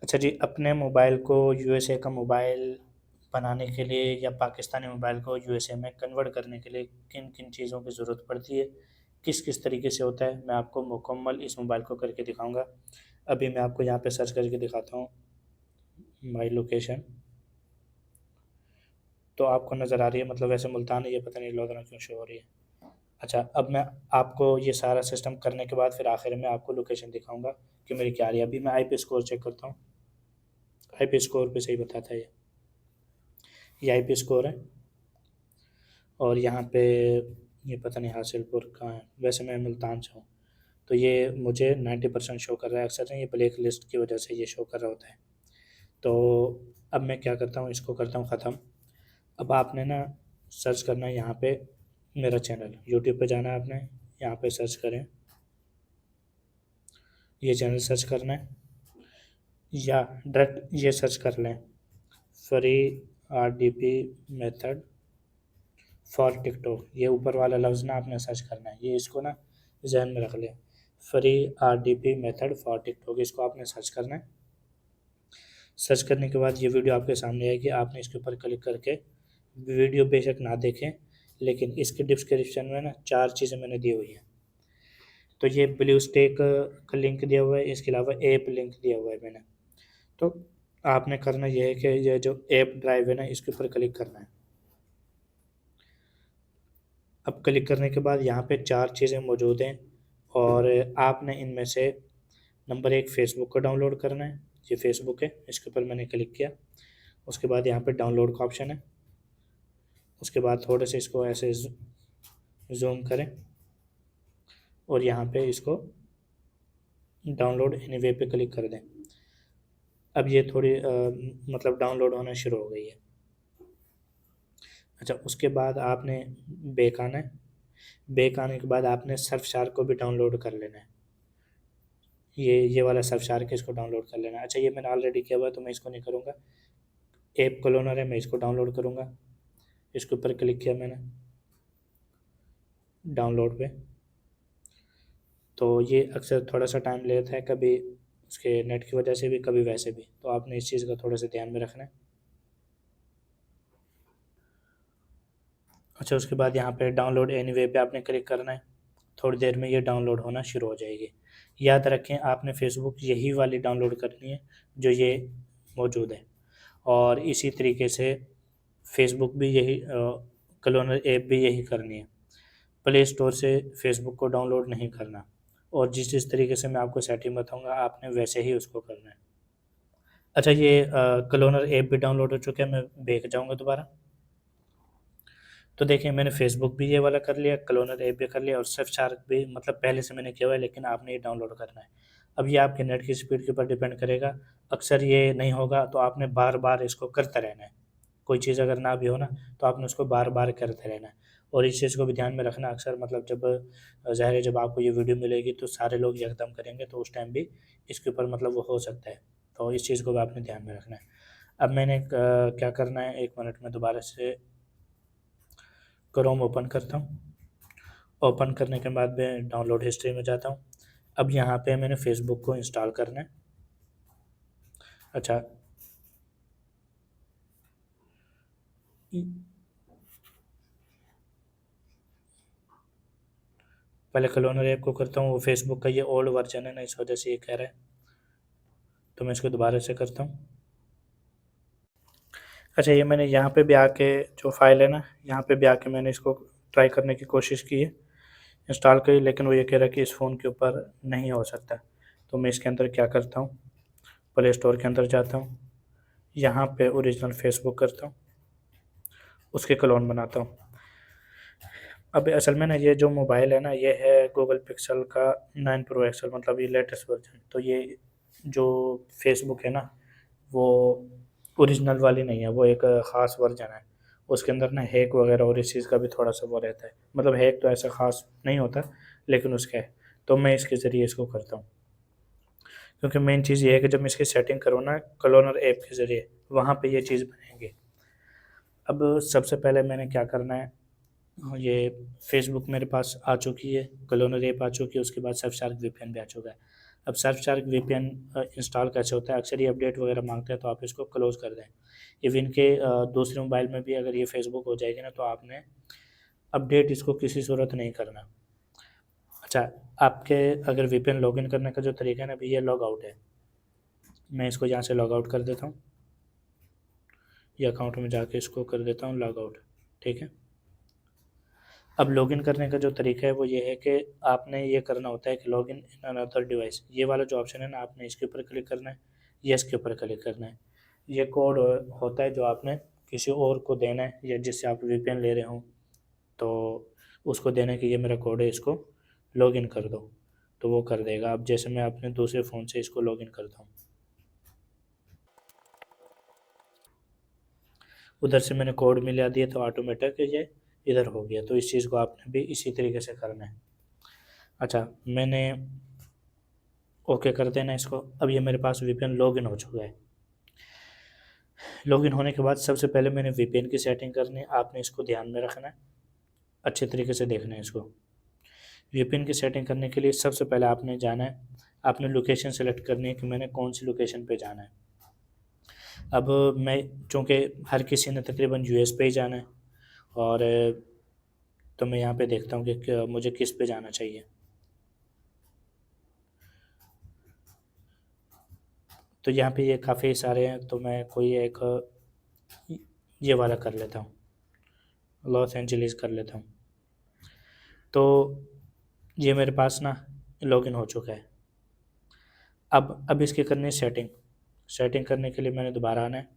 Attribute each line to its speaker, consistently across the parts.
Speaker 1: अच्छा जी, अपने मोबाइल को यूएसए का मोबाइल बनाने के लिए या पाकिस्तानी मोबाइल को यूएसए में कन्वर्ट करने के लिए किन-किन चीज़ों की ज़रूरत पड़ती है, किस-किस तरीके से होता है, मैं आपको मुकम्मल इस मोबाइल को करके दिखाऊँगा। अभी मैं आपको यहाँ पे सर्च करके दिखाता हूँ, माई लोकेशन। तो आपको नज़र आ रही है, मतलब वैसे मुल्तान है, ये पता नहीं लोधना क्यों शो हो रही है। अच्छा, अब मैं आपको ये सारा सिस्टम करने के बाद फिर आखिर में आपको लोकेशन दिखाऊँगा कि मेरी क्या आ रही है। अभी मैं आईपी स्कोर चेक करता हूँ, आईपी स्कोर पे सही बताता है ये आईपी स्कोर है। और यहाँ पे ये पता नहीं हासिलपुर कहाँ है, वैसे मैं मुल्तान से हूँ। तो ये मुझे 90% शो कर रहा है, अक्सर ना ये ब्लैक लिस्ट की वजह से ये शो कर रहा होता है। तो अब मैं क्या करता हूँ, इसको करता हूँ ख़त्म। अब आपने ना सर्च करना है यहाँ पे मेरा चैनल, यूट्यूब पे जाना है आपने, यहाँ पे सर्च करें, ये चैनल सर्च करना है, या डायरेक्ट ये सर्च कर लें, free RDP method for TikTok. ये ऊपर वाला लफ्ज़ ना आपने सर्च करना है, ये इसको ना जहन में रख लें, free RDP method for TikTok, इसको आपने सर्च करना है। सर्च करने के बाद ये वीडियो आपके सामने आएगी, आपने इसके ऊपर क्लिक करके वीडियो बेशक ना देखें, लेकिन इसके डिस्क्रिप्शन में ना 4 चीज़ें मैंने दी हुई हैं। तो ये ब्लू स्टेक का लिंक दिया हुआ है, इसके अलावा ऐप लिंक दिया हुआ है मैंने। तो आपने करना ये है कि ये जो ऐप ड्राइव है ना, इसके ऊपर क्लिक करना है। अब क्लिक करने के बाद यहाँ पे 4 चीज़ें मौजूद हैं, और आपने इनमें से नंबर 1 फ़ेसबुक को डाउनलोड करना है। ये फ़ेसबुक है, इसके ऊपर मैंने क्लिक किया। उसके बाद यहाँ पे डाउनलोड का ऑप्शन है। उसके बाद थोड़े से इसको ऐसे ज़ूम करें और यहाँ पे इसको डाउनलोड एनीवे पे क्लिक कर दें। अब ये थोड़ी मतलब डाउनलोड होना शुरू हो गई है। अच्छा, उसके बाद आपने बैक आना है। बैक आने के बाद आपने सर्फशार्क को भी डाउनलोड कर लेना है। ये वाला सर्फशार्क है, इसको डाउनलोड कर लेना है। अच्छा, ये मैंने ऑलरेडी किया हुआ है तो मैं इसको नहीं करूँगा। ऐप क्लोनर है, मैं इसको डाउनलोड करूँगा। इसके ऊपर क्लिक किया मैंने डाउनलोड पे। तो ये अक्सर थोड़ा सा टाइम लेता है, कभी उसके नेट की वजह से भी, कभी वैसे भी, तो आपने इस चीज़ का थोड़ा सा ध्यान में रखना है। अच्छा, उसके बाद यहाँ पे डाउनलोड एनीवे पे आपने क्लिक करना है। थोड़ी देर में ये डाउनलोड होना शुरू हो जाएगी। याद रखें, आपने फ़ेसबुक यही वाली डाउनलोड करनी है जो ये मौजूद है, और इसी तरीके से फ़ेसबुक भी यही क्लोनर ऐप भी यही करनी है। प्ले स्टोर से फ़ेसबुक को डाउनलोड नहीं करना, और जिस तरीके से मैं आपको सेटिंग बताऊँगा आपने वैसे ही उसको करना है। अच्छा, ये क्लोनर ऐप भी डाउनलोड हो चुका है, मैं बैक जाऊँगा दोबारा। तो देखिए, मैंने फ़ेसबुक भी ये वाला कर लिया, क्लोनर ऐप भी कर लिया, और सर्फशार्क भी मतलब पहले से मैंने किया हुआ है, लेकिन आपने ये डाउनलोड करना है। अब ये आपके नेट की स्पीड के ऊपर डिपेंड करेगा। अक्सर ये नहीं होगा तो आपने बार-बार इसको करते रहना है। कोई चीज़ अगर ना भी हो ना, तो आपने उसको बार-बार करते रहना है। और इस चीज़ को भी ध्यान में रखना, अक्सर मतलब जब ज़ाहिर है जब आपको ये वीडियो मिलेगी तो सारे लोग यकदम करेंगे, तो उस टाइम भी इसके ऊपर मतलब वो हो सकता है। तो इस चीज़ को भी आपने ध्यान में रखना है। अब मैंने क्या करना है, 1 मिनट में दोबारा से क्रोम ओपन करता हूँ। ओपन करने के बाद मैं डाउनलोड हिस्ट्री में जाता हूँ। अब यहाँ पे मैंने फ़ेसबुक को इंस्टॉल करना है। अच्छा, पहले क्लोनर ऐप को करता हूँ, वो फ़ेसबुक का ये ओल्ड वर्जन है ना, इस वजह से ये कह रहा है, तो मैं इसको दोबारा से करता हूँ। अच्छा, ये मैंने यहाँ पे भी आके जो फ़ाइल है ना, यहाँ पे भी आके मैंने इसको ट्राई करने की कोशिश की है, इंस्टॉल करी, लेकिन वो ये कह रहा है कि इस फ़ोन के ऊपर नहीं हो सकता। तो मैं इसके अंदर क्या करता हूँ, प्ले स्टोर के अंदर जाता हूँ, यहाँ पे ओरिजिनल फ़ेसबुक करता हूँ, उसके क्लोन बनाता हूँ। अब असल में ना ये जो मोबाइल है ना, ये है गूगल पिक्सल का 9 प्रो एक्सल, मतलब ये लेटेस्ट वर्जन। तो ये जो फ़ेसबुक है ना, वो ओरिजिनल वाली नहीं है, वो एक ख़ास वर्जन है। उसके अंदर ना हैक वगैरह और इस चीज़ का भी थोड़ा सा वो रहता है, मतलब हैक तो ऐसा ख़ास नहीं होता, लेकिन उसका है। तो मैं इसके ज़रिए इसको करता हूँ, क्योंकि मेन चीज़ ये है कि जब मैं इसकी सेटिंग करूँ ना क्लोनर ऐप के ज़रिए, वहाँ पे ये चीज़ बनेगी। अब सबसे पहले मैंने क्या करना है, ये फ़ेसबुक मेरे पास आ चुकी है, क्लोनर ऐप आ चुकी है, उसके बाद सर्फशार्क वीपीएन भी आ चुका है। अब सर्फशार्क वीपीएन इंस्टॉल कैसे होता है, अक्सर ये अपडेट वगैरह मांगते हैं तो आप इसको क्लोज कर दें। इवन के दूसरे मोबाइल में भी अगर ये फेसबुक हो जाएगी ना तो आपने अपडेट इसको किसी सूरत नहीं करना। अच्छा, आपके अगर वीपीएन लॉगिन करने का जो तरीका है ना, अभी ये लॉग आउट है, मैं इसको यहाँ से लॉग आउट कर देता हूँ, ये अकाउंट में जाके इसको कर देता हूँ लॉग आउट। ठीक है, अब लॉगिन करने का जो तरीका है वो ये है कि आपने ये करना होता है कि लॉगिन इन अनदर डिवाइस, ये वाला जो ऑप्शन है ना, आपने इसके ऊपर क्लिक करना है, ये इसके ऊपर क्लिक करना है। ये कोड होता है जो आपने किसी और को देना है, या जिससे आप वीपीएन ले रहे हो तो उसको देना है कि ये मेरा कोड है, इसको लॉगिन कर दो, तो वो कर देगा। अब जैसे मैं अपने दूसरे फ़ोन से इसको लॉगिन करता हूँ, उधर से मैंने कोड मिला दिया तो ऑटोमेटिक ये इधर हो गया। तो इस चीज़ को आपने भी इसी तरीके से करना है। अच्छा, मैंने ओके कर देना इसको। अब ये मेरे पास वीपीएन लॉगिन हो चुका है। लॉगिन होने के बाद सबसे पहले मैंने वीपीएन की सेटिंग करनी है, आपने इसको ध्यान में रखना है, अच्छे तरीके से देखना है इसको। वीपीएन की सेटिंग करने के लिए सबसे पहले आपने जाना है, आपने लोकेशन सेलेक्ट करनी है कि मैंने कौन सी लोकेशन पे जाना है। अब मैं, चूँकि हर किसी ने तकरीबन यूएस पे ही जाना है, और तो मैं यहाँ पे देखता हूँ कि मुझे किस पे जाना चाहिए। तो यहाँ पे ये काफ़ी सारे हैं, तो मैं कोई एक ये वाला कर लेता हूँ, लॉस एंजलिस कर लेता हूँ। तो ये मेरे पास ना लॉगिन हो चुका है। अब इसकी करनी है सेटिंग। सेटिंग करने के लिए मैंने दोबारा आना है,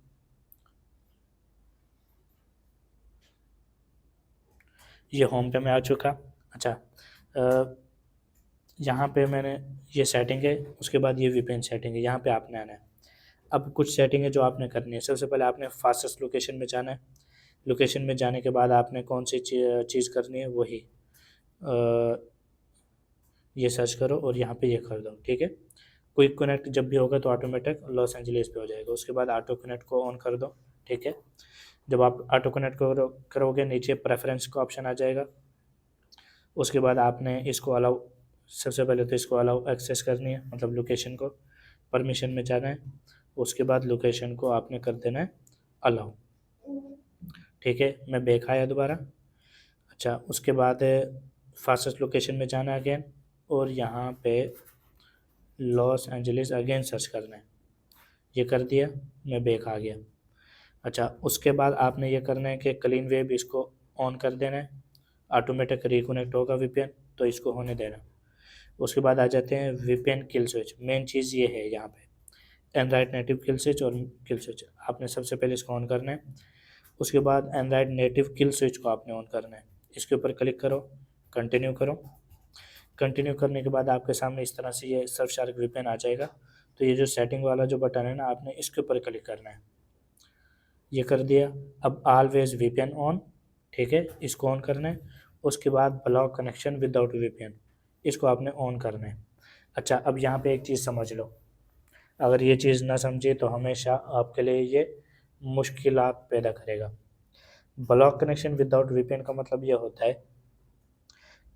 Speaker 1: ये होम पे मैं आ चुका। अच्छा, यहाँ पे मैंने ये सेटिंग है, उसके बाद ये वीपीएन सेटिंग है, यहाँ पे आपने आना है। अब कुछ सेटिंग है जो आपने करनी है। सबसे पहले आपने फास्टेस्ट लोकेशन में जाना है। लोकेशन में जाने के बाद आपने कौन सी चीज़ करनी है, वही ये सर्च करो और यहाँ पे ये कर दो। ठीक है, क्विक कनेक्ट जब भी होगा तो ऑटोमेटिक लॉस एंजलिस पे हो जाएगा। उसके बाद ऑटो कनेक्ट को ऑन कर दो। ठीक है, जब आप ऑटो कनेक्ट करोगे नीचे प्रेफरेंस का ऑप्शन आ जाएगा। उसके बाद आपने इसको अलाउ, सबसे पहले तो इसको अलाउ एक्सेस करनी है, मतलब लोकेशन को परमिशन में जाना है। उसके बाद लोकेशन को आपने कर देना है अलाउ। ठीक है, मैं बैक आया दोबारा। अच्छा, उसके बाद फास्टेस्ट लोकेशन में जाना है अगेन, और यहाँ पे लॉस एंजलिस अगेन सर्च करना है, ये कर दिया, मैं बैक आ गया। अच्छा, उसके बाद आपने ये करना है कि क्लीन वेब इसको ऑन कर देना है, ऑटोमेटिक रिकनेक्ट होगा वीपीएन, तो इसको होने देना। उसके बाद आ जाते हैं वीपीएन किल स्विच। मेन चीज़ ये है यहाँ पे एंड्रॉयड नेटिव किल स्विच और किल स्विच, आपने सबसे पहले इसको ऑन करना है। उसके बाद एंड्रॉयड नेटिव किल स्विच को आपने ऑन करना है, इसके ऊपर क्लिक करो, कंटिन्यू करो। कंटिन्यू करने के बाद आपके सामने इस तरह से ये सर्फशार्क वीपीएन आ जाएगा। तो ये जो सेटिंग वाला जो बटन है ना, आपने इसके ऊपर क्लिक करना है, ये कर दिया। अब ऑलवेज वीपीएन ऑन, ठीक है, इसको ऑन करना है। उसके बाद ब्लॉक कनेक्शन विदाउट वीपीएन, इसको आपने ऑन करना है। अच्छा, अब यहाँ पे एक चीज़ समझ लो, अगर ये चीज़ ना समझे तो हमेशा आपके लिए ये मुश्किलात पैदा करेगा। ब्लॉक कनेक्शन विदाउट वीपीएन का मतलब ये होता है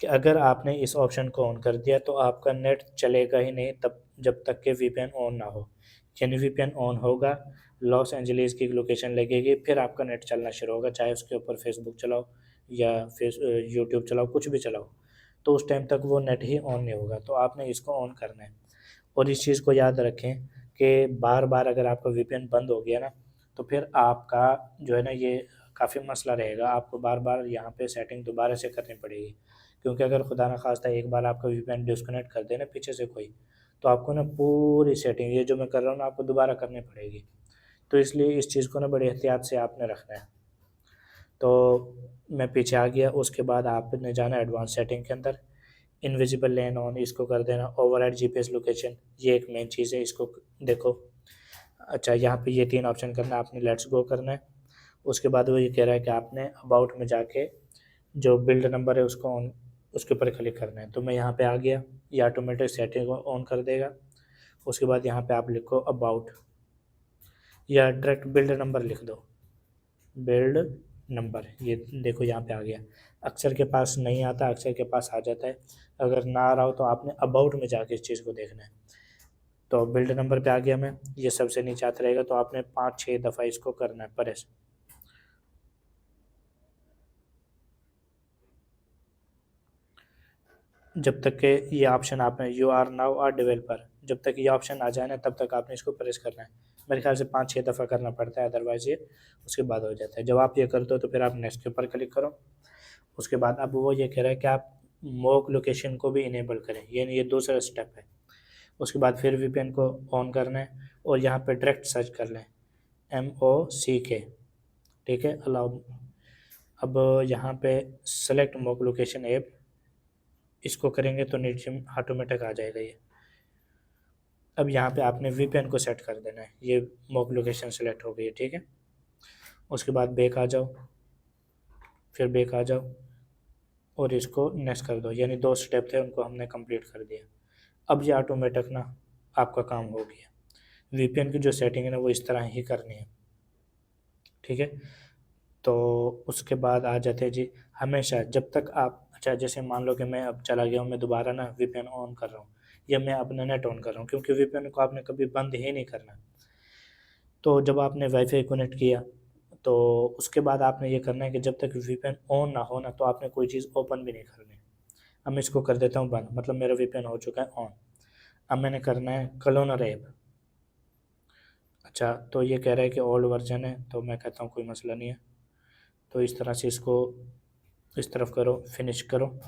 Speaker 1: कि अगर आपने इस ऑप्शन को ऑन कर दिया तो आपका नेट चलेगा ही नहीं तब जब तक कि वीपीएन ऑन ना हो। यानी वीपीएन ऑन होगा, लॉस एंजलिस की लोकेशन लगेगी, फिर आपका नेट चलना शुरू होगा, चाहे उसके ऊपर फेसबुक चलाओ या यूट्यूब चलाओ, कुछ भी चलाओ, तो उस टाइम तक वो नेट ही ऑन नहीं होगा। तो आपने इसको ऑन करना है। और इस चीज़ को याद रखें कि बार बार अगर आपका वीपीएन बंद हो गया ना, तो फिर आपका जो है ना ये काफ़ी मसला रहेगा, आपको बार बार यहाँ पे सेटिंग दोबारा से करनी पड़ेगी। क्योंकि अगर खुदा न खास्ता एक बार आपका वीपीएन डिस्कनेक्ट कर दे ना पीछे से कोई, तो आपको ना पूरी सेटिंग ये जो मैं कर रहा हूँ ना आपको दोबारा करनी पड़ेगी। तो इसलिए इस चीज़ को ना बड़ी एहतियात से आपने रखना है। तो मैं पीछे आ गया। उसके बाद आपने जाना एडवांस सेटिंग के अंदर, इनविजिबल लेन ऑन इसको कर देना, ओवरराइड जीपीएस लोकेशन, ये एक मेन चीज़ है, इसको देखो। अच्छा, यहाँ पे ये 3 ऑप्शन करना है, आपने लेट्स गो करना है। उसके बाद वो ये कह रहा है कि आपने अबाउट में जाके जो बिल्ड नंबर है उसको ऑन, उसके ऊपर क्लिक करना है। तो मैं यहाँ पे आ गया, ये ऑटोमेटिक सेटिंग को ऑन कर देगा। उसके बाद यहाँ पे आप लिखो अबाउट, या डायरेक्ट बिल्ड नंबर लिख दो, बिल्ड नंबर, ये देखो यहाँ पे आ गया। अक्सर के पास नहीं आता, अक्सर के पास आ जाता है। अगर ना आ रहा हो तो आपने अबाउट में जाके इस चीज़ को देखना है। तो बिल्ड नंबर पे आ गया मैं, ये सबसे नीचे आता रहेगा, तो आपने 5-6 दफ़ा इसको करना है प्रेस। जब तक के ये ऑप्शन आपने you are now a developer, जब तक ये ऑप्शन आ जाए ना तब तक आपने इसको प्रेस करना है। मेरे ख्याल से 5-6 दफ़ा करना पड़ता है, अदरवाइज़ ये उसके बाद हो जाता है। जब आप ये करते हो तो फिर आप नेक्स्ट के ऊपर क्लिक करो। उसके बाद अब वो ये कह रहा है कि आप मॉक लोकेशन को भी इनेबल करें, ये दूसरा स्टेप है। उसके बाद फिर वीपीएन को ऑन करना है और यहाँ पे डायरेक्ट सर्च कर लें MOCK, ठीक है, अलाउ। अब यहाँ पे सेलेक्ट मॉक लोकेशन ऐप, इसको करेंगे तो नीचे ऑटोमेटिक आ जाएगा ये। अब यहाँ पे आपने वीपीएन को सेट कर देना है, ये मॉक लोकेशन सेलेक्ट हो गई है, ठीक है। उसके बाद बैक आ जाओ, फिर बैक आ जाओ और इसको नेक्स्ट कर दो, यानी 2 स्टेप थे उनको हमने कंप्लीट कर दिया। अब ये ऑटोमेटिक ना आपका काम हो गया। वीपीएन की जो सेटिंग है ना वो इस तरह ही करनी है, ठीक है। तो उसके बाद आ जाते हैं जी, हमेशा जब तक आप, अच्छा जैसे मान लो कि मैं अब चला गया हूँ, मैं दोबारा ना वीपीएन ऑन कर रहा हूँ या मैं अपना नेट ऑन कर रहा हूँ, क्योंकि वीपीएन को आपने कभी बंद ही नहीं करना। तो जब आपने वाईफाई कनेक्ट किया तो उसके बाद आपने ये करना है कि जब तक वीपीएन ऑन ना हो ना तो आपने कोई चीज़ ओपन भी नहीं करनी। अब मैं इसको कर देता हूँ बंद, मतलब मेरा वीपीएन हो चुका है ऑन। अब मैंने करना है क्लोनर ऐप। अच्छा, तो ये कह रहा है कि ओल्ड वर्जन है, तो मैं कहता हूँ कोई मसला नहीं है। तो इस तरह से इसको इस तरफ करो, फिनिश करो।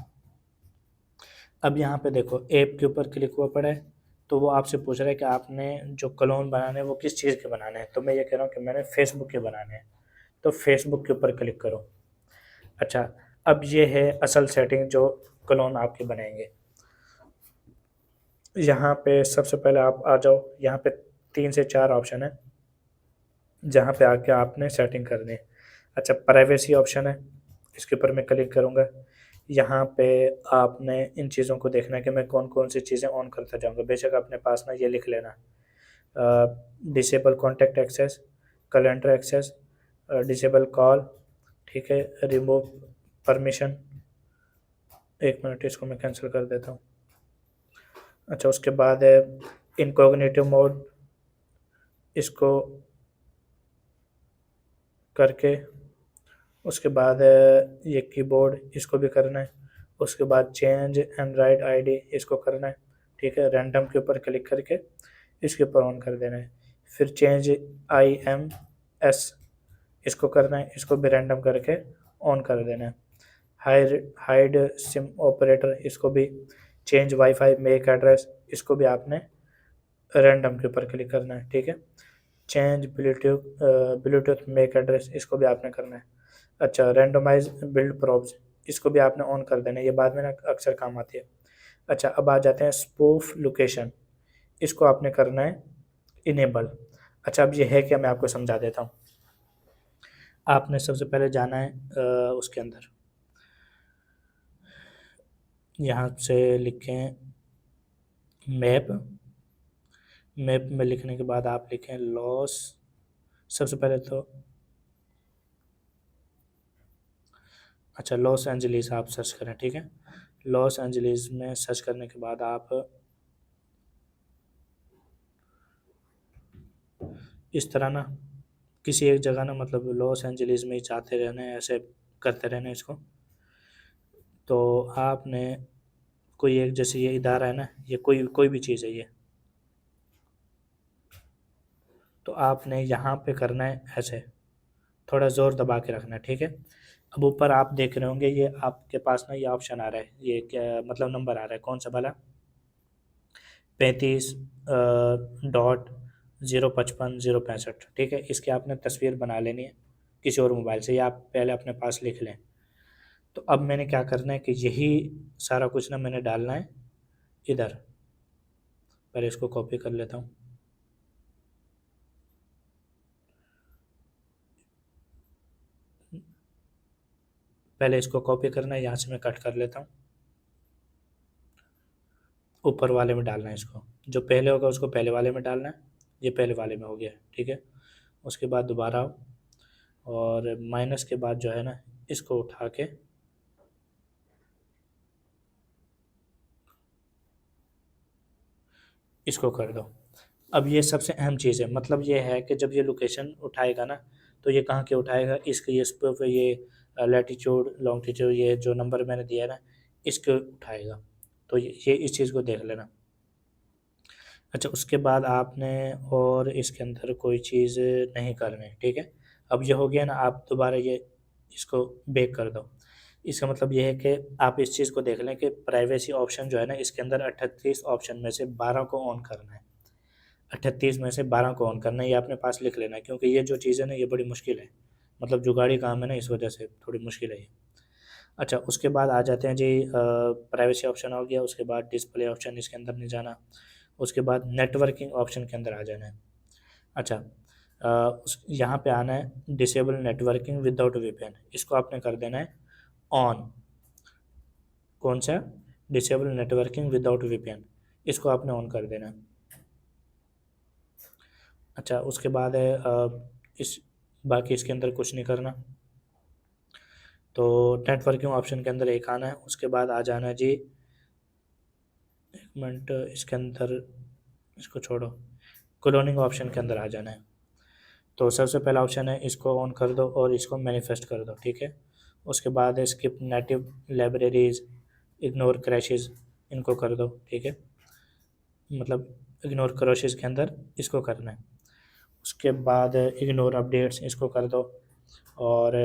Speaker 1: अब यहाँ पे देखो ऐप के ऊपर क्लिक हुआ पड़ा है, तो वो आपसे पूछ रहा है कि आपने जो क्लोन बनाने हैं वो किस चीज़ के बनाने हैं। तो मैं ये कह रहा हूँ कि मैंने फेसबुक के बनाने हैं, तो फेसबुक के ऊपर क्लिक करो। अच्छा, अब ये है असल सेटिंग जो क्लोन आपके बनेंगे। यहाँ पे सबसे पहले आप आ जाओ, यहाँ पे 3 से 4 ऑप्शन है जहाँ पे आके आपने सेटिंग करनी है। अच्छा, प्राइवेसी ऑप्शन है, इसके ऊपर मैं क्लिक करूँगा। यहाँ पे आपने इन चीज़ों को देखना है कि मैं कौन कौन सी चीज़ें ऑन करता जाऊँगा। बेशक अपने पास ना ये लिख लेना, disable contact access, calendar access, disable call, ठीक है, रिमूव परमिशन। 1 मिनट, इसको मैं कैंसिल कर देता हूँ। अच्छा, उसके बाद है इनकॉग्निटिव मोड, इसको करके उसके बाद ये कीबोर्ड, इसको भी करना है। उसके बाद चेंज एंड्रॉयड आईडी, इसको करना है, ठीक है। रैंडम के ऊपर क्लिक करके इसके ऊपर ऑन कर देना है। फिर चेंज IMS, इसको करना है, इसको भी रैंडम करके ऑन कर देना है। हाइड सिम ऑपरेटर, इसको भी। चेंज वाईफाई मेक एड्रेस, इसको भी आपने रैंडम के ऊपर क्लिक करना है, ठीक है। चेंज ब्लूटूथ मेक एड्रेस, इसको भी आपने करना है। अच्छा, रैंडमाइज बिल्ड प्रॉप्स, इसको भी आपने ऑन कर देना है, ये बाद में ना अक्सर काम आती है। अच्छा, अब आ जाते हैं स्पूफ लोकेशन, इसको आपने करना है इनेबल। अच्छा, अब ये है क्या, मैं आपको समझा देता हूँ। आपने सबसे पहले जाना है उसके अंदर, यहाँ से लिखें मैप। मैप में लिखने के बाद आप लिखें लॉस। सबसे पहले तो अच्छा, लॉस एंजलिस आप सर्च करें, ठीक है। लॉस एंजलिस में सर्च करने के बाद आप इस तरह ना किसी एक जगह ना, मतलब लॉस एंजलिस में ही जाते रहना है, ऐसे करते रहना है इसको। तो आपने कोई एक, जैसे ये इदारा है ना, ये कोई कोई भी चीज़ है ये, तो आपने यहाँ पे करना है ऐसे, थोड़ा ज़ोर दबा के रखना है, ठीक है। अब ऊपर आप देख रहे होंगे ये आपके पास ना ये ऑप्शन आ रहा है, ये क्या मतलब नंबर आ रहा है, कौन सा वाला, 35.055.065, ठीक है। इसकी आपने तस्वीर बना लेनी है किसी और मोबाइल से, या आप पहले अपने पास लिख लें। तो अब मैंने क्या करना है कि यही सारा कुछ ना मैंने डालना है इधर। पहले इसको कॉपी कर लेता हूँ। पहले इसको कॉपी करना है, यहाँ से मैं कट कर लेता हूँ। ऊपर वाले में डालना है इसको, जो पहले होगा उसको पहले वाले में डालना है, ये पहले वाले में हो गया, ठीक है। उसके बाद दोबारा आओ और माइनस के बाद जो है ना इसको उठा के इसको कर दो। अब ये सबसे अहम चीज़ है, मतलब ये है कि जब ये लोकेशन उठाएगा ना, तो ये कहाँ के उठाएगा, इसके ये पे ये लैटीट्यूड लॉन्गिट्यूड ये जो नंबर मैंने दिया है ना, इसके उठाएगा। तो ये इस चीज़ को देख लेना। अच्छा, उसके बाद आपने और इसके अंदर कोई चीज़ नहीं करनी, ठीक है। अब ये हो गया ना, आप दोबारा ये इसको बैक कर दो। इसका मतलब ये है कि आप इस चीज़ को देख लें कि प्राइवेसी ऑप्शन जो है ना, इसके अंदर 38 ऑप्शन में से 12 को ऑन करना है। 38 में से 12 को ऑन करना है, ये अपने पास लिख लेना है, क्योंकि ये जो चीज़ है ना, ये बड़ी मुश्किल है। मतलब जुगाड़ी काम है ना, इस वजह से थोड़ी मुश्किल है ये। अच्छा, उसके बाद आ जाते हैं जी, प्राइवेसी ऑप्शन हो गया, उसके बाद डिस्प्ले ऑप्शन, इसके अंदर नहीं जाना। उसके बाद नेटवर्किंग ऑप्शन के अंदर आ जाना है। अच्छा, उस यहाँ पे आना है डिसेबल नेटवर्किंग विदाउट वीपीएन, इसको आपने कर देना है ऑन। कौन सा? डिसेबल नेटवर्किंग विदाउट वीपीएन, इसको आपने ऑन कर देना है। अच्छा, उसके बाद है इस बाकी इसके अंदर कुछ नहीं करना। तो नेटवर्किंग ऑप्शन के अंदर एक आना है, उसके बाद आ जाना है जी, एक मिनट, इसके अंदर इसको छोड़ो, क्लोनिंग ऑप्शन के अंदर आ जाना है। तो सबसे पहला ऑप्शन है, इसको ऑन कर दो और इसको मैनिफेस्ट कर दो, ठीक है। उसके बाद है skip native libraries, ignore crashes, इनको कर दो, ठीक है। मतलब इग्नोर क्रैशेस के अंदर इसको करना है। उसके बाद इग्नोर अपडेट्स, इसको कर दो। और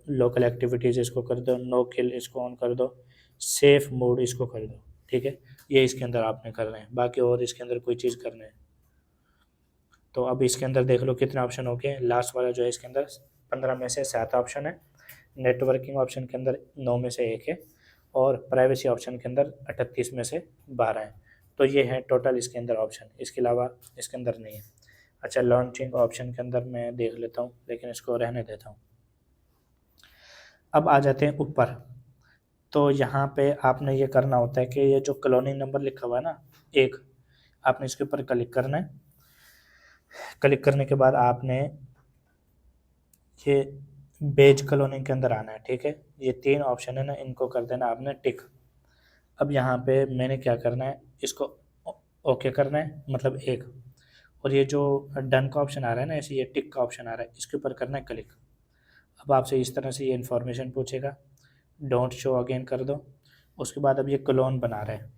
Speaker 1: लोकल एक्टिविटीज़ इसको कर दो, नो किल इसको ऑन कर दो, सेफ मोड इसको कर दो, ठीक है। ये इसके अंदर आपने करना है, बाकी और इसके अंदर कोई चीज़ करना है। तो अब इसके अंदर देख लो कितने ऑप्शन हो गए। लास्ट वाला जो है इसके अंदर 15 में से 7 ऑप्शन है, नेटवर्किंग ऑप्शन के अंदर 9 में से 1 है, और प्राइवेसी ऑप्शन के अंदर 38 में से 12 है। तो ये है टोटल इसके अंदर ऑप्शन, इसके अलावा इसके अंदर नहीं है। अच्छा, लॉन्चिंग ऑप्शन के अंदर मैं देख लेता हूँ, लेकिन इसको रहने देता हूँ। अब आ जाते हैं ऊपर। तो यहाँ पे आपने ये करना होता है कि ये जो कॉलोनी नंबर लिखा हुआ है ना, एक, आपने इसके ऊपर क्लिक करना है। क्लिक करने के बाद आपने ये बेज कॉलोनी के अंदर आना है, ठीक है। ये 3 ऑप्शन है ना, इनको कर देना आपने टिक। अब यहाँ पे मैंने क्या करना है, इसको ओके करना है, मतलब एक। और ये जो डन का ऑप्शन आ रहा है ना, ऐसे ये टिक का ऑप्शन आ रहा है, इसके ऊपर करना है क्लिक। अब आपसे इस तरह से ये इन्फॉर्मेशन पूछेगा, डोंट शो अगेन कर दो। उसके बाद अब ये क्लोन बना रहा है।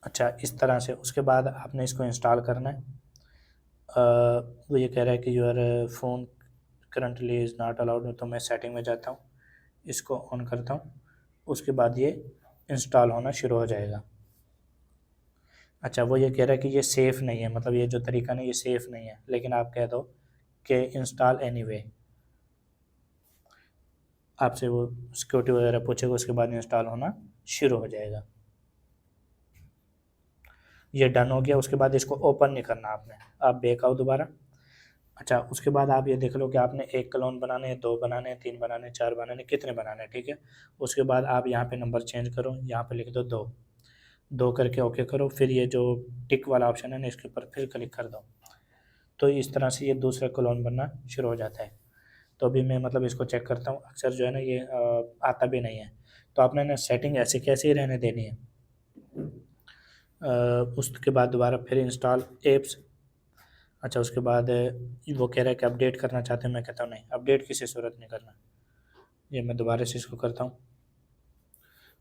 Speaker 1: अच्छा, इस तरह से उसके बाद आपने इसको इंस्टॉल करना है। वो ये कह रहा है कि your phone currently is not allowed, तो मैं सेटिंग में जाता हूँ, इसको ऑन करता हूँ। उसके बाद ये इंस्टॉल होना शुरू हो जाएगा। अच्छा, वो ये कह रहा है कि ये सेफ़ नहीं है, मतलब ये जो तरीका नहीं, ये सेफ़ नहीं है, लेकिन आप कह दो कि इंस्टॉल एनीवे। आपसे वो सिक्योरिटी वगैरह पूछेगा, उसके बाद इंस्टॉल होना शुरू हो जाएगा। ये डन हो गया। उसके बाद इसको ओपन नहीं करना आपने, आप बैक आओ दोबारा। अच्छा, उसके बाद आप ये देख लो कि आपने 1 क्लोन बनाने हैं, 2 बनाने हैं, 3 बनाने हैं, 4 बनाने हैं, कितने बनाने हैं, ठीक है। उसके बाद आप यहाँ पे नंबर चेंज करो, यहाँ पे लिख दो 2, 2 करके ओके करो। फिर ये जो टिक वाला ऑप्शन है ना, इसके ऊपर फिर क्लिक कर दो। तो इस तरह से ये दूसरा क्लोन बनना शुरू हो जाता है। तो अभी मैं मतलब इसको चेक करता हूँ, अक्सर जो है ना ये आता भी नहीं है। तो आपने ना सेटिंग ऐसे कैसे ही रहने देनी है। उसके बाद दोबारा फिर इंस्टॉल एप्स। अच्छा, उसके बाद वो कह रहा है कि अपडेट करना चाहते हैं, मैं कहता हूँ नहीं, अपडेट किसी सूरत नहीं करना। ये मैं दोबारा से इसको करता हूँ।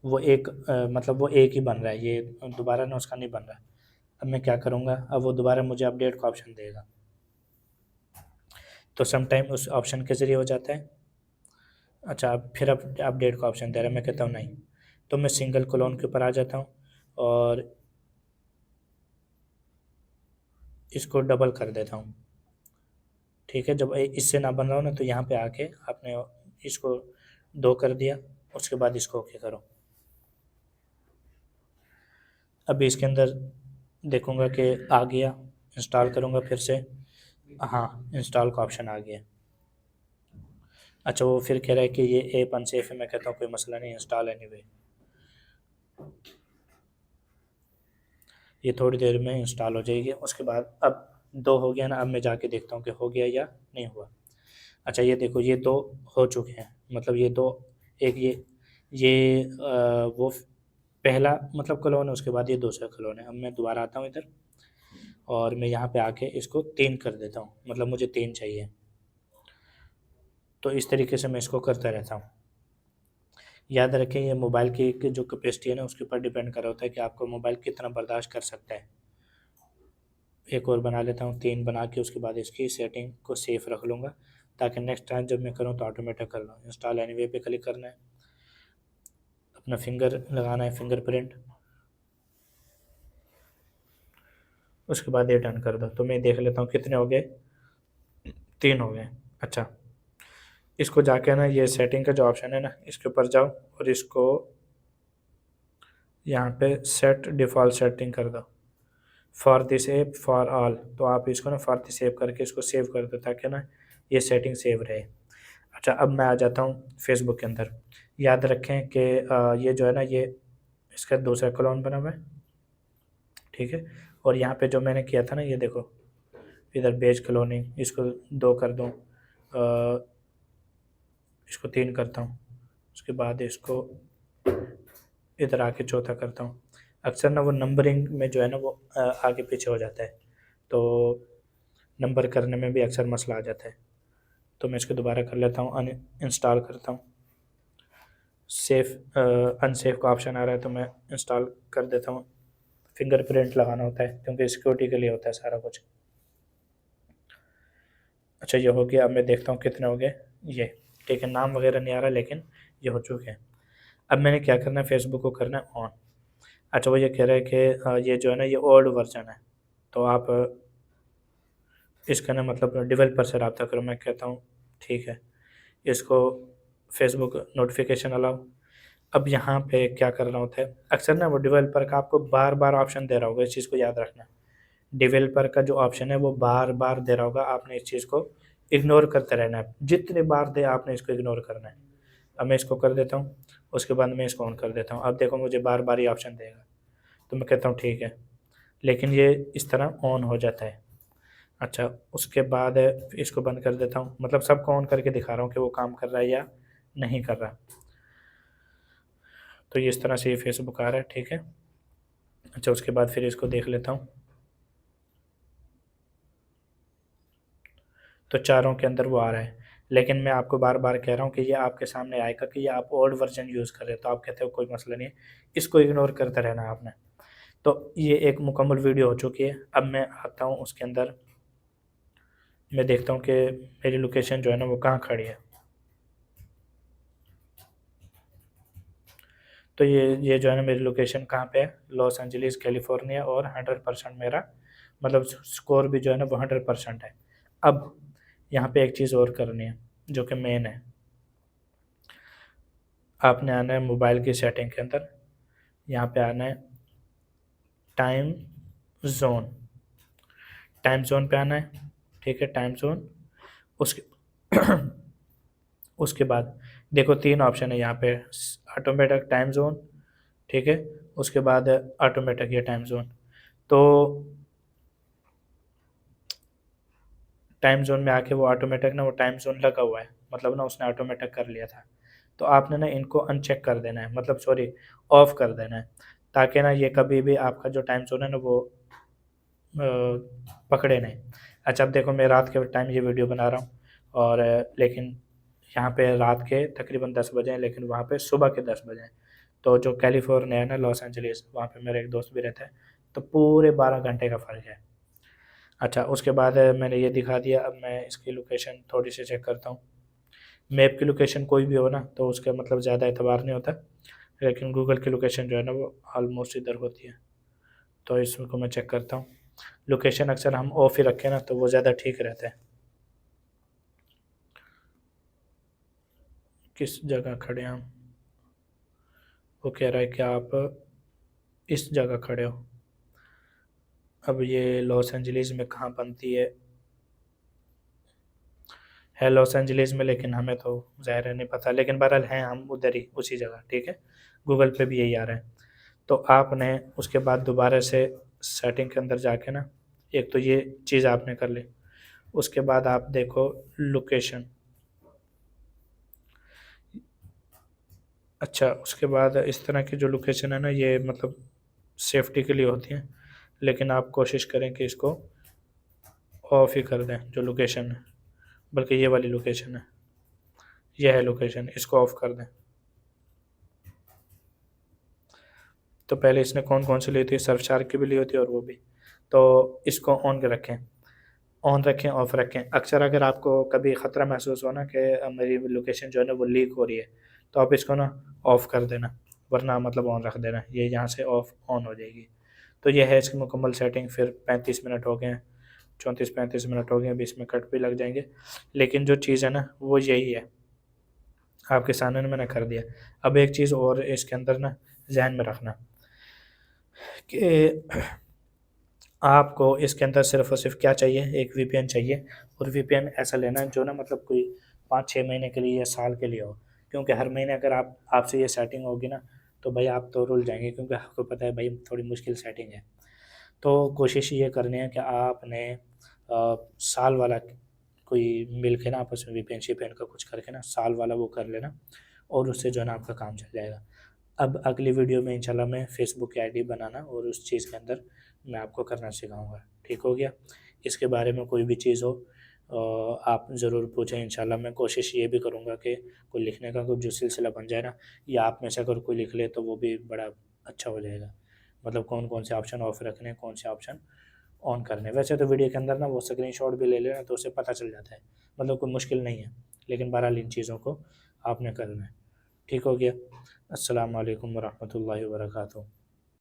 Speaker 1: वो एक मतलब वो एक ही बन रहा है, ये दोबारा ना उसका नहीं बन रहा है। अब मैं क्या करूँगा, अब वो दोबारा मुझे अपडेट का ऑप्शन देगा। तो सम टाइम उस ऑप्शन के ज़रिए हो जाता है। अच्छा, अब फिर अपडेट का ऑप्शन दे रहा है, मैं कहता हूँ नहीं। तो मैं सिंगल क्लोन के ऊपर आ जाता हूँ और इसको डबल कर देता हूँ, ठीक है। जब इससे ना बन रहा हो ना, तो यहाँ पे आके आपने इसको 2 कर दिया, उसके बाद इसको ओके करो। अभी इसके अंदर देखूँगा कि आ गया, इंस्टॉल करूँगा फिर से, हाँ, इंस्टॉल का ऑप्शन आ गया। अच्छा, वो फिर कह रहा है कि ये ऐप अनसेफ है, मैं कहता हूँ कोई मसला नहीं, इंस्टॉल एनीवे। ये थोड़ी देर में इंस्टॉल हो जाएगी। उसके बाद अब 2 हो गया ना, अब मैं जाके देखता हूँ कि हो गया या नहीं हुआ। अच्छा, ये देखो, ये 2 हो चुके हैं, मतलब ये 2, एक ये वो पहला मतलब क्लोन है, उसके बाद ये दूसरा क्लोन है। अब मैं दोबारा आता हूँ इधर और मैं यहाँ पे आके इसको 3 कर देता हूँ, मतलब मुझे 3 चाहिए। तो इस तरीके से मैं इसको करता रहता हूँ। याद रखें ये मोबाइल की जो कैपेसिटी है ना उसके ऊपर डिपेंड कर रहा होता है कि आपका मोबाइल कितना बर्दाश्त कर सकता है। एक और बना लेता हूँ, 3 बना के उसके बाद इसकी सेटिंग को सेफ रख लूँगा ताकि नेक्स्ट टाइम जब मैं करूँ तो ऑटोमेटिक कर लूँ। इंस्टॉल एनीवे पे क्लिक करना है, अपना फिंगर लगाना है, फिंगरप्रिंट, उसके बाद ये डन कर दो। तो मैं देख लेता हूँ कितने हो गए, 3 हो गए। अच्छा, इसको जाके ना ये सेटिंग का जो ऑप्शन है ना इसके ऊपर जाओ और इसको यहाँ पे सेट डिफ़ॉल्ट सेटिंग कर दो for this app for all. तो आप इसको ना फॉर दिस ऐप करके इसको सेव कर दो ताकि ना ये सेटिंग सेव रहे। अच्छा, अब मैं आ जाता हूँ फेसबुक के अंदर। याद रखें कि ये जो है ना ये इसका दूसरा क्लोन बना हुआ है, ठीक है। और यहाँ पे जो मैंने किया था ना ये देखो इधर बेज क्लोनिंग, इसको 2 कर दूँ, इसको 3 करता हूँ, उसके बाद इसको इधर आके चौथा करता हूँ। अक्सर ना वो नंबरिंग में जो है ना वो आगे पीछे हो जाता है, तो नंबर करने में भी अक्सर मसला आ जाता है। तो मैं इसको दोबारा कर लेता हूँ, अन इंस्टॉल करता हूँ। सेफ अनसेफ का ऑप्शन आ रहा है तो मैं इंस्टॉल कर देता हूँ। फिंगरप्रिंट लगाना होता है क्योंकि सिक्योरिटी के लिए होता है सारा कुछ। अच्छा, ये हो गया। अब मैं देखता हूँ कितने हो गए ये, ठीक है। नाम वगैरह नहीं आ रहा लेकिन ये हो चुके हैं। अब मैंने क्या करना है, फेसबुक को करना है ऑन। अच्छा, वो ये कह रहा है कि ये जो है ना ये ओल्ड वर्जन है, तो आप इसका ना मतलब डेवलपर से रब्ता करो। मैं कहता हूँ ठीक है, इसको फेसबुक नोटिफिकेशन अलाउ। अब यहाँ पे क्या करना होता है, अक्सर ना वो डेवलपर का आपको बार बार ऑप्शन दे रहा होगा, इस चीज़ को याद रखना। डेवलपर का जो ऑप्शन है वो बार बार दे रहा होगा, आपने इस चीज़ को इग्नोर करते रहना है। जितनी बार दे आपने इसको इग्नोर करना है। अब मैं इसको कर देता हूँ, उसके बाद मैं इसको ऑन कर देता हूँ। अब देखो मुझे बार बार ये ऑप्शन देगा, तो मैं कहता हूँ ठीक है, लेकिन ये इस तरह ऑन हो जाता है। अच्छा, उसके बाद इसको बंद कर देता हूँ, मतलब सबको ऑन करके दिखा रहा हूँ कि वो काम कर रहा है या नहीं कर रहा। तो ये इस तरह से ये फेसबुक आ रहा है, ठीक है। अच्छा, उसके बाद फिर इसको देख लेता हूँ, तो चारों के अंदर वो आ रहा है। लेकिन मैं आपको बार बार कह रहा हूँ कि ये आपके सामने आएगा कि ये आप ओल्ड वर्जन यूज़ कर रहे हो, तो आप कहते हो कोई मसला नहीं है, इसको इग्नोर करते रहना आपने। तो ये एक मुकम्मल वीडियो हो चुकी है। अब मैं आता हूँ उसके अंदर, मैं देखता हूँ कि मेरी लोकेशन जो है ना वो कहाँ खड़ी है। तो ये जो है ना मेरी लोकेशन कहाँ पे है, लॉस एंजलिस कैलिफोर्निया, और 100% मेरा मतलब स्कोर भी जो है ना वो 100% है। अब यहाँ पे एक चीज़ और करनी है जो कि मेन है, आपने आना है मोबाइल की सेटिंग के अंदर, यहाँ पे आना है टाइम जोन, टाइम जोन पे आना है, ठीक है। टाइम जोन, उसके उसके बाद देखो 3 ऑप्शन है यहाँ पे, ऑटोमेटिक टाइम जोन, ठीक है। उसके बाद ऑटोमेटिक ये टाइम जोन। तो टाइम जोन में आके वो ऑटोमेटिक ना वो टाइम जोन लगा हुआ है, मतलब ना उसने ऑटोमेटिक कर लिया था। तो आपने ना इनको अनचेक कर देना है, मतलब सॉरी ऑफ कर देना है, ताकि ना ये कभी भी आपका जो टाइम जोन है ना वो पकड़े नहीं। अच्छा, अब देखो मैं रात के टाइम ये वीडियो बना रहा हूँ और लेकिन यहाँ पे रात के तकरीबन 10 बजे हैं, लेकिन वहाँ पे सुबह के 10 बजे हैं। तो जो कैलिफोर्निया है ना, लॉस एंजलिस, वहाँ पे मेरा एक दोस्त भी रहता है, तो पूरे 12 घंटे का फ़र्क है। अच्छा, उसके बाद मैंने ये दिखा दिया। अब मैं इसकी लोकेशन थोड़ी सी चेक करता हूँ। मैप की लोकेशन कोई भी हो ना तो उसका मतलब ज़्यादा एतबार नहीं होता, लेकिन गूगल की लोकेशन जो है ना वो ऑलमोस्ट इधर होती है। तो इसको मैं चेक करता हूँ। लोकेशन अक्सर हम ऑफ ही रखें ना तो वो ज़्यादा ठीक रहता है। किस जगह खड़े हैं हम, वो कह रहा है कि आप इस जगह खड़े हो। अब ये लॉस एंजलिस में कहाँ बनती है लॉस एंजलिस में, लेकिन हमें तो ज़ाहिर है नहीं पता, लेकिन बहरहाल हैं हम उधर ही उसी जगह, ठीक है। गूगल पे भी यही आ रहा है। तो आपने उसके बाद दोबारा से सेटिंग के अंदर जाके ना, एक तो ये चीज़ आपने कर ली, उसके बाद आप देखो लोकेशन, अच्छा, उसके बाद इस तरह की जो लोकेशन है ना, ये मतलब सेफ्टी के लिए होती हैं, लेकिन आप कोशिश करें कि इसको ऑफ ही कर दें। जो लोकेशन है, बल्कि ये वाली लोकेशन है, यह है लोकेशन, इसको ऑफ कर दें। तो पहले इसने कौन कौन सी ली थी, सर्फशार्क की भी ली होती है और वो भी। तो इसको ऑन कर रखें, ऑन रखें, ऑफ रखें। अक्सर अगर आपको कभी ख़तरा महसूस हो ना कि मेरी लोकेशन जो है ना वो लीक हो रही है, तो आप इसको ना ऑफ़ कर देना, वरना मतलब ऑन रख देना, ये यहाँ से ऑफ ऑन हो जाएगी। तो ये है इसकी मुकम्मल सेटिंग। फिर 35 मिनट हो गए हैं, 34-35 मिनट हो गए, अभी इसमें कट भी लग जाएंगे, लेकिन जो चीज़ है ना वो यही है, आपके सामने मैंने कर दिया। अब एक चीज़ और इसके अंदर ना जहन में रखना कि आपको इसके अंदर सिर्फ़ और सिर्फ क्या चाहिए, एक वीपीएन चाहिए। और वीपीएन ऐसा लेना है जो ना मतलब कोई 5-6 महीने के लिए या साल के लिए हो, क्योंकि हर महीने अगर आपसे ये सेटिंग होगी ना, तो भाई आप तो रुल जाएंगे, क्योंकि आपको पता है भाई थोड़ी मुश्किल सेटिंग है। तो कोशिश ये करनी है कि आपने साल वाला कोई मिल के ना आपस में वीपीएन शीपीएन का कुछ करके ना साल वाला वो कर लेना, और उससे जो है ना आपका काम चल जाएगा। अब अगली वीडियो में इंशाल्लाह मैं फ़ेसबुक की आईडी बनाना और उस चीज़ के अंदर मैं आपको करना सिखाऊंगा। ठीक हो गया? इसके बारे में कोई भी चीज़ हो आप ज़रूर पूछें। इंशाल्लाह मैं कोशिश ये भी करूँगा कि कोई लिखने का कुछ जो सिलसिला बन जाए ना, या आप में से अगर कोई लिख ले तो वो भी बड़ा अच्छा हो जाएगा। मतलब कौन-कौन से ऑप्शन ऑफ रखने हैं, कौन से ऑप्शन ऑन करने हैं। वैसे तो वीडियो के अंदर ना वो स्क्रीनशॉट भी ले लेना, तो उससे पता चल जाता है, मतलब कोई मुश्किल नहीं है। लेकिन बहरहाल इन चीज़ों को आपने करना है। ठीक हो गया? अस्सलाम वालेकुम वरहमतुल्लाहि वबरकातुहू।